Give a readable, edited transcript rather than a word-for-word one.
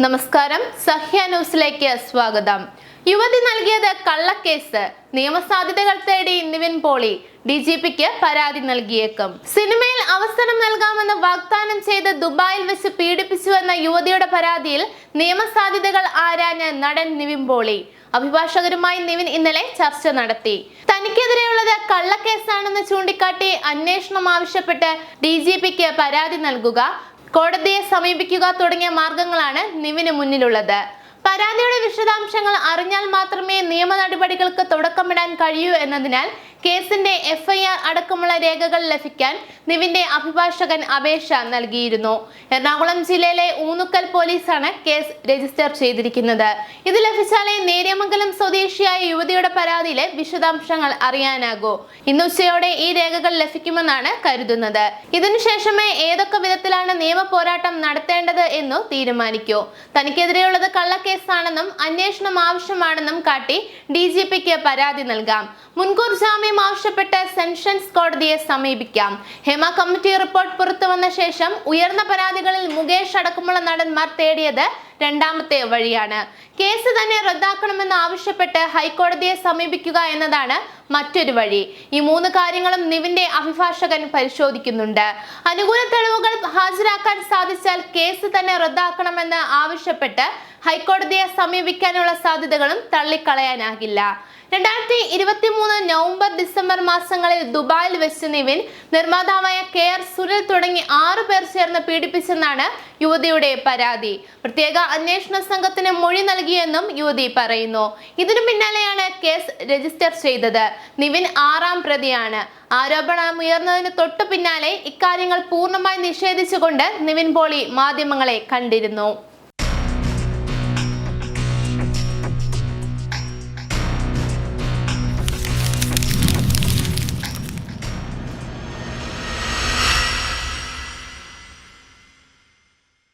നമസ്കാരം, സഹ്യ ന്യൂസിലേക്ക് സ്വാഗതം. യുവതി നൽകിയത് കള്ളക്കേസ്, നിയമസാധ്യതകൾ തേടി നിവിൻ പോളി DGPക്ക് പരാതി നൽകിയേക്കും. സിനിമയിൽ അവസരം നൽകാമെന്ന് വാഗ്ദാനം ചെയ്ത് ദുബായിൽ വെച്ച് പീഡിപ്പിച്ചുവെന്ന യുവതിയുടെ പരാതിയിൽ നിയമസാധ്യതകൾ ആരാഞ്ഞ് നടൻ നിവിൻ പോളി. അഭിഭാഷകരുമായി നിവിൻ ഇന്നലെ ചർച്ച നടത്തി. തനിക്കെതിരെയുള്ളത് കള്ളക്കേസാണെന്ന് ചൂണ്ടിക്കാട്ടി അന്വേഷണം ആവശ്യപ്പെട്ട് DGPക്ക് പരാതി നൽകുക, കോടതിയെ സമീപിക്കുക തുടങ്ങിയ മാർഗങ്ങളാണ് നിവിന് മുന്നിലുള്ളത്. പരാതിയുടെ വിശദാംശങ്ങൾ അറിഞ്ഞാൽ മാത്രമേ നിയമ നടപടികൾക്ക് തുടക്കമിടാൻ കഴിയൂ എന്നതിനാൽ കേസിന്റെ FIR അടക്കമുള്ള രേഖകൾ ലഭിക്കാൻ നിവിന്റെ അഭിഭാഷകൻ അപേക്ഷ നൽകിയിരുന്നു. എറണാകുളം ജില്ലയിലെ ഊന്നുക്കൽ പോലീസാണ് കേസ് രജിസ്റ്റർ ചെയ്തിരിക്കുന്നത്. ഇത് ലഭിച്ചാലേ നേര്യമംഗലം സ്വദേശിയായ യുവതിയുടെ പരാതിയിലെ വിശദാംശങ്ങൾ അറിയാനാകൂ. ഇന്ന് ഉച്ചയോടെ ഈ രേഖകൾ ലഭിക്കുമെന്നാണ് കരുതുന്നത്. ഇതിനുശേഷമേ ഏതൊക്കെ വിധത്തിലാണ് നിയമ പോരാട്ടം നടത്തേണ്ടത് എന്നു തീരുമാനിക്കൂ. തനിക്കെതിരെയുള്ളത് കള്ളക്കേസാണെന്നും അന്വേഷണം ആവശ്യമാണെന്നും കാട്ടി DGPക്ക് പരാതി നൽകാം. മുൻകൂർ ജാമ്യം ആവശ്യപ്പെട്ട് സെഷൻസ് കോടതിയെ സമീപിക്കാം. ഹേമ കമ്മിറ്റി റിപ്പോർട്ട് പുറത്തു വന്ന ശേഷം ഉയർന്ന പരാതികളിൽ മുകേഷ് അടക്കമുള്ള നടന്മാർ തേടിയത് രണ്ടാമത്തെ വഴിയാണ്. കേസ് തന്നെ റദ്ദാക്കണമെന്ന് ആവശ്യപ്പെട്ട് ഹൈക്കോടതിയെ സമീപിക്കുക എന്നതാണ് മറ്റൊരു വഴി. ഈ മൂന്ന് കാര്യങ്ങളും നിവിന്റെ അഭിഭാഷകൻ പരിശോധിക്കുന്നുണ്ട്. അനുകൂല തെളിവുകൾ ഹാജരാക്കാൻ സാധിച്ചാൽ കേസ് തന്നെ റദ്ദാക്കണമെന്ന് ആവശ്യപ്പെട്ട് ഹൈക്കോടതിയെ സമീപിക്കാനുള്ള സാധ്യതകളും തള്ളിക്കളയാനാകില്ല. 2023 നവംബർ ഡിസംബർ മാസങ്ങളിൽ ദുബായിൽ വെച്ച് നിവിൻ, നിർമ്മാതാവായ KR സുനിൽ തുടങ്ങി 6 പേർ ചേർന്ന് പീഡിപ്പിച്ചെന്നാണ് യുവതിയുടെ പരാതി. പ്രത്യേക അന്വേഷണ സംഘത്തിന് മൊഴി നൽകിയെന്നും യുവതി പറയുന്നു. ഇതിനു പിന്നാലെയാണ് കേസ് രജിസ്റ്റർ ചെയ്തത്. നിവിൻ 6ാം പ്രതിയാണ്. ആരോപണം ഉയർന്നതിന് തൊട്ടു പിന്നാലെ ഇക്കാര്യങ്ങൾ പൂർണ്ണമായി നിഷേധിച്ചുകൊണ്ട് നിവിൻ പോളി മാധ്യമങ്ങളെ കണ്ടിരുന്നു.